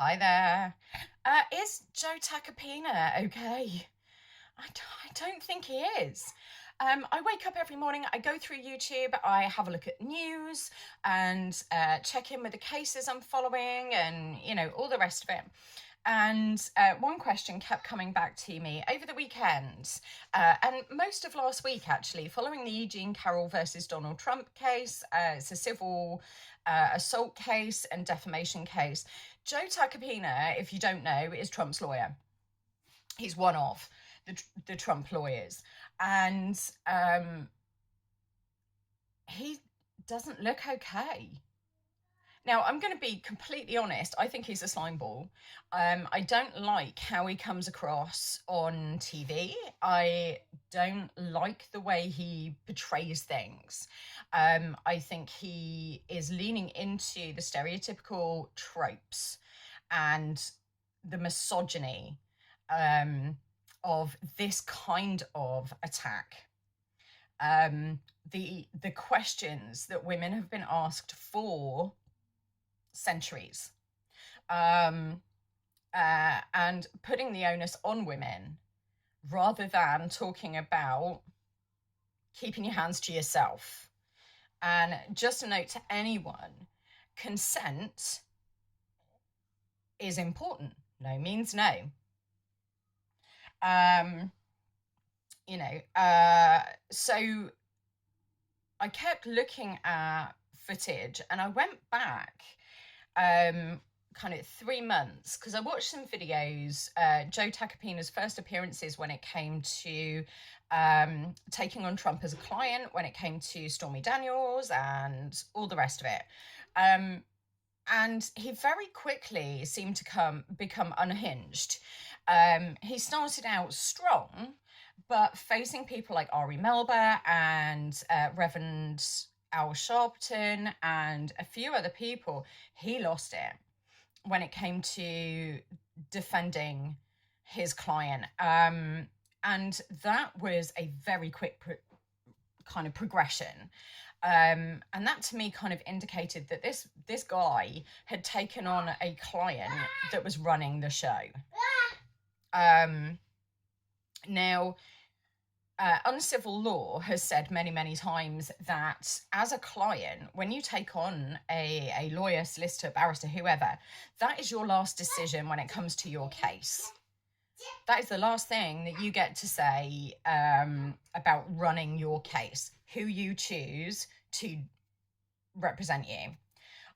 Hi there. Is Joe Tacopina okay? I don't think he is. I wake up every morning, I go through YouTube, I have a look at news and check in with the cases I'm following and, all the rest of it. And one question kept coming back to me over the weekend and most of last week, actually, following the Eugene Carroll versus Donald Trump case. It's a civil assault case and defamation case. Joe Tacopina, if you don't know, is Trump's lawyer. He's one of the Trump lawyers. And he doesn't look okay. Now, I'm going to be completely honest. I think he's a slime ball. I don't like how he comes across on TV. I don't like the way he portrays things. I think he is leaning into the stereotypical tropes and the misogyny of this kind of attack. The questions that women have been asked for centuries, and putting the onus on women rather than talking about keeping your hands to yourself. And just a note to anyone, consent is important. No means no. So I kept looking at footage and I went back kind of 3 months because I watched some videos, Joe Tacopina's first appearances when it came to taking on Trump as a client, when it came to Stormy Daniels and all the rest of it. And he very quickly seemed to become unhinged. He started out strong, but facing people like Ari Melba and Reverend Al Sharpton and a few other people, he lost it when it came to defending his client. And that was a very quick kind of progression. And that to me kind of indicated that this guy had taken on a client that was running the show. Now, uncivil law has said many, many times that as a client, when you take on a lawyer, solicitor, barrister, whoever, that is your last decision when it comes to your case. That is the last thing that you get to say about running your case, who you choose to represent you.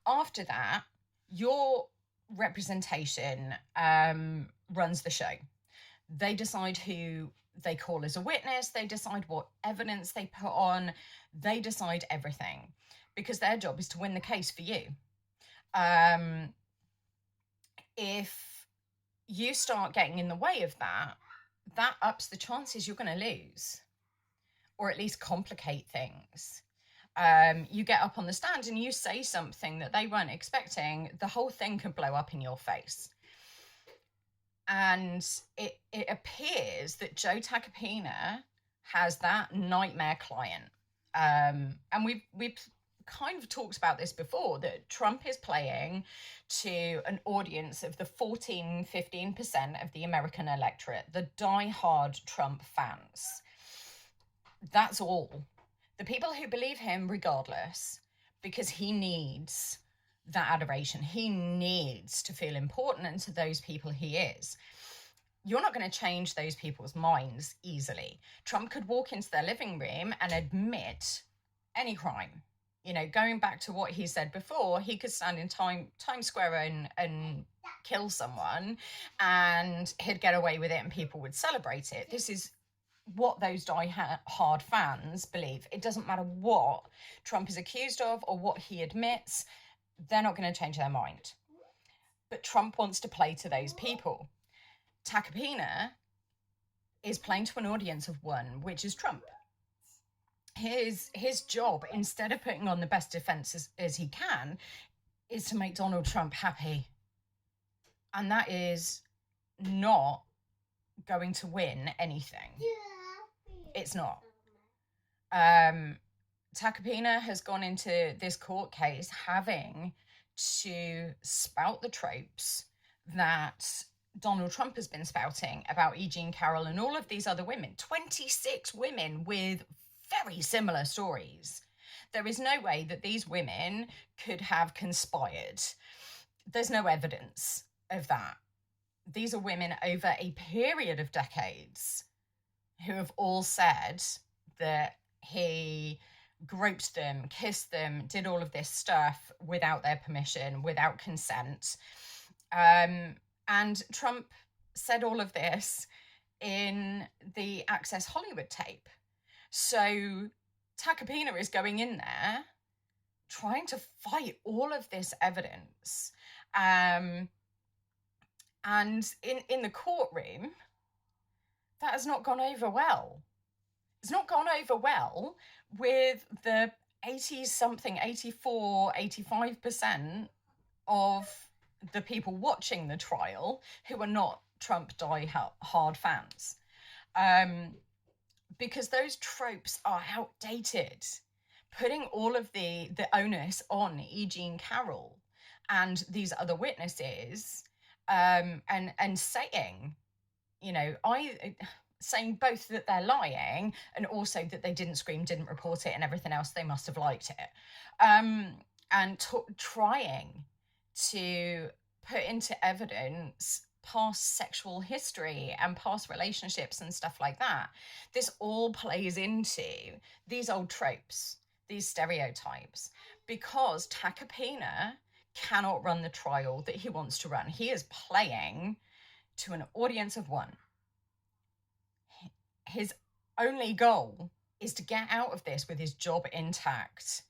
After that, your representation runs the show. They decide who they call as a witness, they decide what evidence they put on, they decide everything because their job is to win the case for you. If you start getting in the way of that ups the chances you're going to lose, or at least complicate things. You get up on the stand and you say something that they weren't expecting, the whole thing could blow up in your face. And it appears that Joe Tacopina has that nightmare client. And we've kind of talked about this before, that Trump is playing to an audience of the 14-15% of the American electorate, the die-hard Trump fans. That's all. The people who believe him regardless, because he needs that adoration. He needs to feel important, and to those people he is. You're not going to change those people's minds easily. Trump could walk into their living room and admit any crime. Going back to what he said before, he could stand in Times Square and kill someone and he'd get away with it and people would celebrate it. This is what those die-hard fans believe. It doesn't matter what Trump is accused of or what he admits, they're not going to change their mind. But Trump wants to play to those people. Tacopina is playing to an audience of one, which is Trump. His job, instead of putting on the best defense as he can, is to make Donald Trump happy. And that is not going to win anything. It's not. Tacopina has gone into this court case having to spout the tropes that Donald Trump has been spouting about E. Jean Carroll and all of these other women, 26 women with very similar stories. There is no way that these women could have conspired. There's no evidence of that. These are women over a period of decades who have all said that he groped them, kissed them, did all of this stuff without their permission, without consent. And Trump said all of this in the Access Hollywood tape. So Tacopina is going in there trying to fight all of this evidence. And in the courtroom, that has not gone over well. It's not gone over well with the 80-something, 84, 85% of the people watching the trial who are not Trump die-hard fans. Because those tropes are outdated. Putting all of the onus on E. Jean Carroll and these other witnesses, and saying, saying both that they're lying and also that they didn't scream, didn't report it, and everything else, they must have liked it. And trying to put into evidence past sexual history and past relationships and stuff like that. This all plays into these old tropes, these stereotypes, because Tacopina cannot run the trial that he wants to run. He is playing to an audience of one. His only goal is to get out of this with his job intact,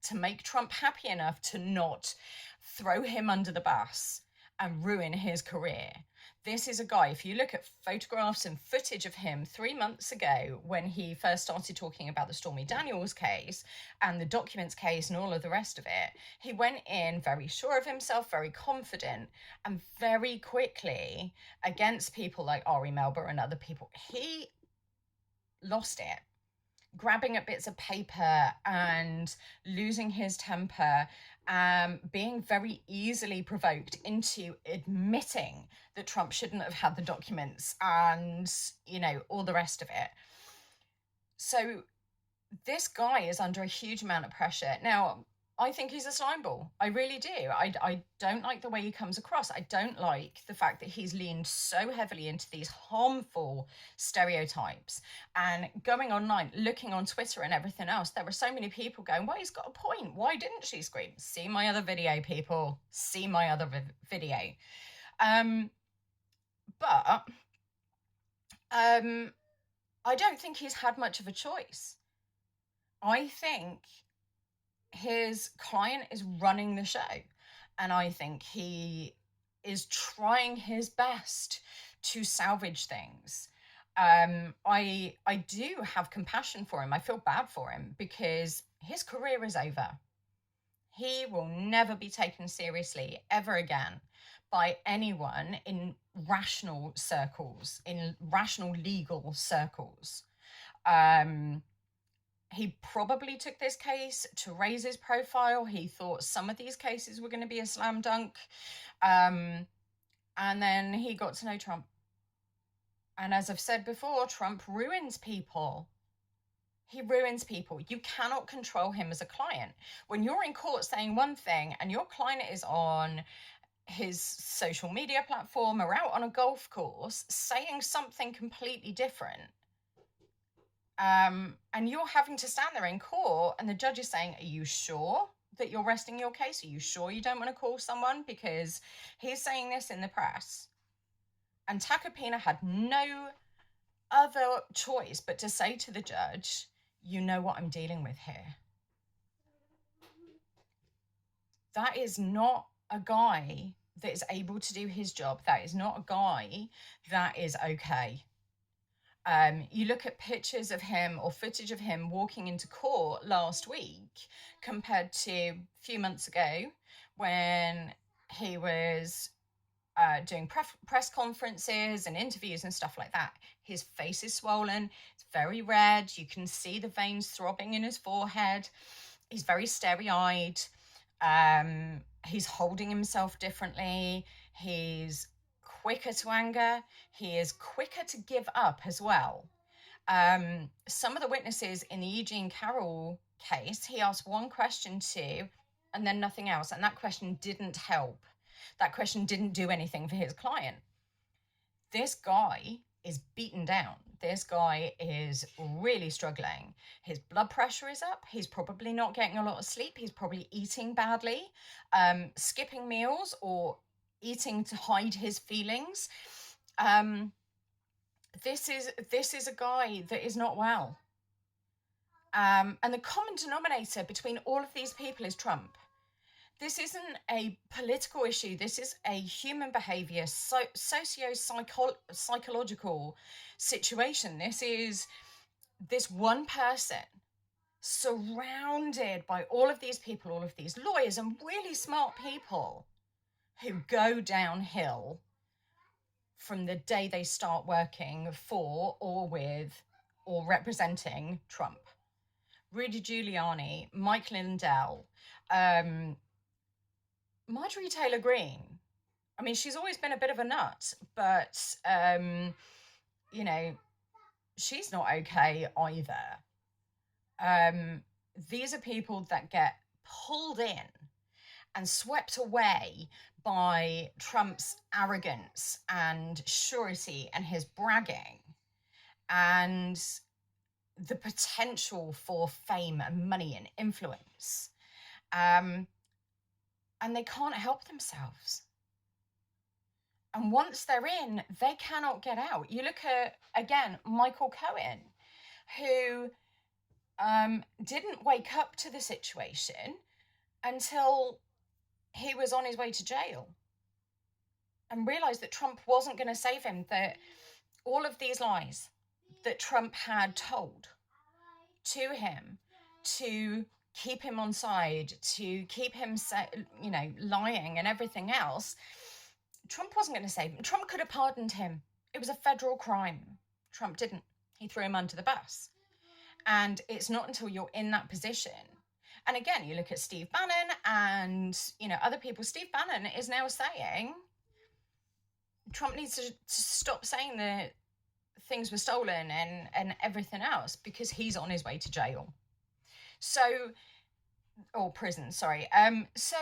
to make Trump happy enough to not throw him under the bus and ruin his career. This is a guy, if you look at photographs and footage of him 3 months ago when he first started talking about the Stormy Daniels case and the documents case and all of the rest of it, he went in very sure of himself, very confident, and very quickly, against people like Ari Melber and other people, he lost it, grabbing at bits of paper and losing his temper, being very easily provoked into admitting that Trump shouldn't have had the documents and, all the rest of it. So this guy is under a huge amount of pressure. Now, I think he's a slimeball. I really do. I don't like the way he comes across. I don't like the fact that he's leaned so heavily into these harmful stereotypes and going online, looking on Twitter and everything else. There were so many people going, well, he's got a point. Why didn't she scream? See my other video, people. See my other video. But I don't think he's had much of a choice. I think his client is running the show, and I think he is trying his best to salvage things. I do have compassion for him. I feel bad for him because his career is over. He will never be taken seriously ever again by anyone in rational circles, in rational legal circles. He probably took this case to raise his profile. He thought some of these cases were going to be a slam dunk. And then he got to know Trump. And as I've said before, Trump ruins people. He ruins people. You cannot control him as a client. When you're in court saying one thing and your client is on his social media platform or out on a golf course saying something completely different, and you're having to stand there in court and the judge is saying, are you sure that you're resting your case? Are you sure you don't want to call someone? Because he's saying this in the press. And Tacopina had no other choice but to say to the judge, you know what I'm dealing with here. That is not a guy that is able to do his job. That is not a guy that is okay. You look at pictures of him or footage of him walking into court last week compared to a few months ago when he was doing press conferences and interviews and stuff like that. His face is swollen. It's very red. You can see the veins throbbing in his forehead. He's very starry-eyed. He's holding himself differently. He's quicker to anger. He is quicker to give up as well. Some of the witnesses in the Eugene Carroll case, he asked one question to, and then nothing else. And that question didn't help. That question didn't do anything for his client. This guy is beaten down. This guy is really struggling. His blood pressure is up. He's probably not getting a lot of sleep. He's probably eating badly, skipping meals or eating to hide his feelings. This is a guy that is not well. And the common denominator between all of these people is Trump. This isn't a political issue. This is a human behavior, socio-psychological situation. This is this one person surrounded by all of these people, all of these lawyers and really smart people who go downhill from the day they start working for or with or representing Trump. Rudy Giuliani, Mike Lindell, Marjorie Taylor Greene. I mean, she's always been a bit of a nut, but, you know, she's not okay either. These are people that get pulled in and swept away by Trump's arrogance and surety and his bragging and the potential for fame and money and influence. And they can't help themselves. And once they're in, they cannot get out. You look at, again, Michael Cohen, who didn't wake up to the situation until he was on his way to jail and realized that Trump wasn't going to save him, that all of these lies that Trump had told to him to keep him on side, to keep him, lying and everything else, Trump wasn't going to save him. Trump could have pardoned him. It was a federal crime. Trump didn't. He threw him under the bus. And it's not until you're in that position. And again, you look at Steve Bannon and, other people. Steve Bannon is now saying Trump needs to stop saying that things were stolen and everything else because he's on his way to jail. Or prison, sorry. So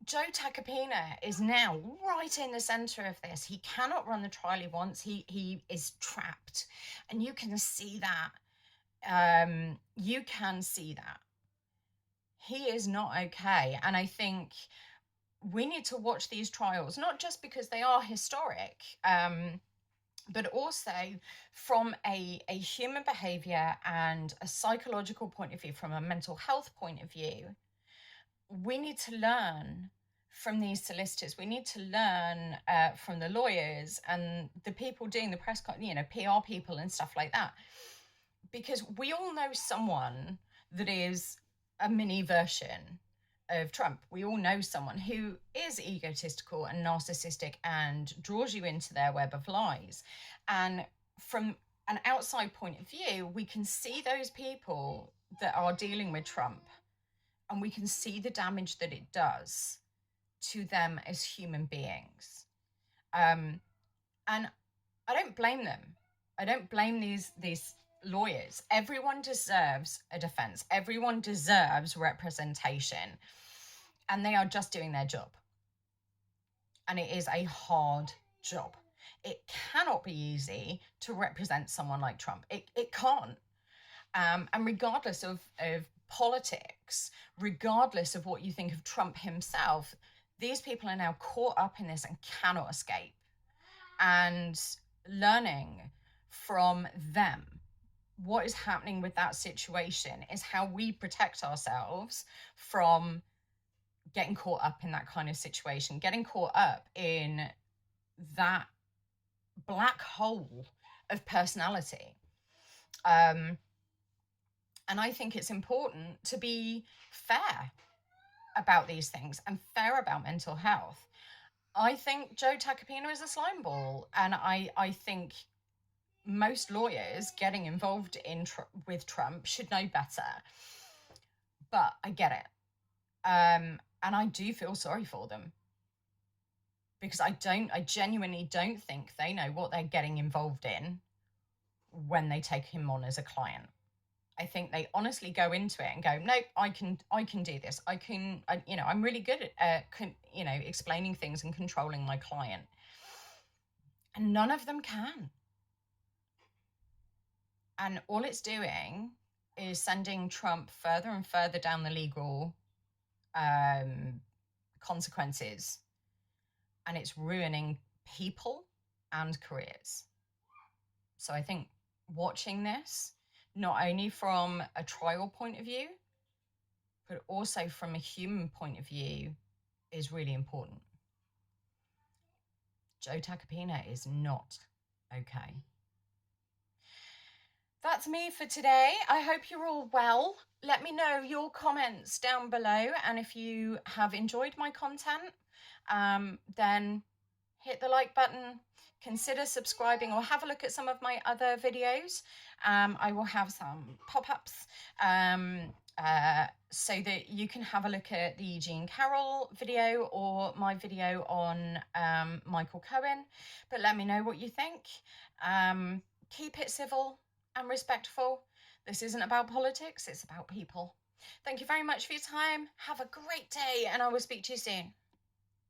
Joe Tacopina is now right in the center of this. He cannot run the trial he wants. He is trapped. And you can see that. You can see that. He is not okay. And I think we need to watch these trials, not just because they are historic, but also from a human behavior and a psychological point of view, from a mental health point of view. We need to learn from these solicitors. We need to learn from the lawyers and the people doing the press, PR people and stuff like that. Because we all know someone that is a mini version of Trump. We all know someone who is egotistical and narcissistic and draws you into their web of lies. And from an outside point of view, we can see those people that are dealing with Trump, and we can see the damage that it does to them as human beings. And I don't blame them. I don't blame these lawyers. Everyone deserves a defense. Everyone deserves representation. And they are just doing their job. And it is a hard job. It cannot be easy to represent someone like Trump. It can't. And regardless of politics, regardless of what you think of Trump himself, these people are now caught up in this and cannot escape. And learning from them what is happening with that situation is how we protect ourselves from getting caught up in that kind of situation, getting caught up in that black hole of personality. And I think it's important to be fair about these things and fair about mental health. I think Joe Tacopina is a slime ball, and I think most lawyers getting involved with Trump should know better. But I get it. And I do feel sorry for them, because I genuinely don't think they know what they're getting involved in when they take him on as a client. I think they honestly go into it and go, no, I can do this. I'm really good at, explaining things and controlling my client. And none of them can. And all it's doing is sending Trump further and further down the legal consequences. And it's ruining people and careers. So I think watching this, not only from a trial point of view, but also from a human point of view, is really important. Joe Tacopina is not okay. That's me for today. I hope you're all well. Let me know your comments down below. And if you have enjoyed my content, then hit the like button, consider subscribing, or have a look at some of my other videos. I will have some pop-ups so that you can have a look at the Jean Carroll video or my video on Michael Cohen. But let me know what you think. Keep it civil and respectful. This isn't about politics, it's about people. Thank you very much for your time. Have a great day, and I will speak to you soon.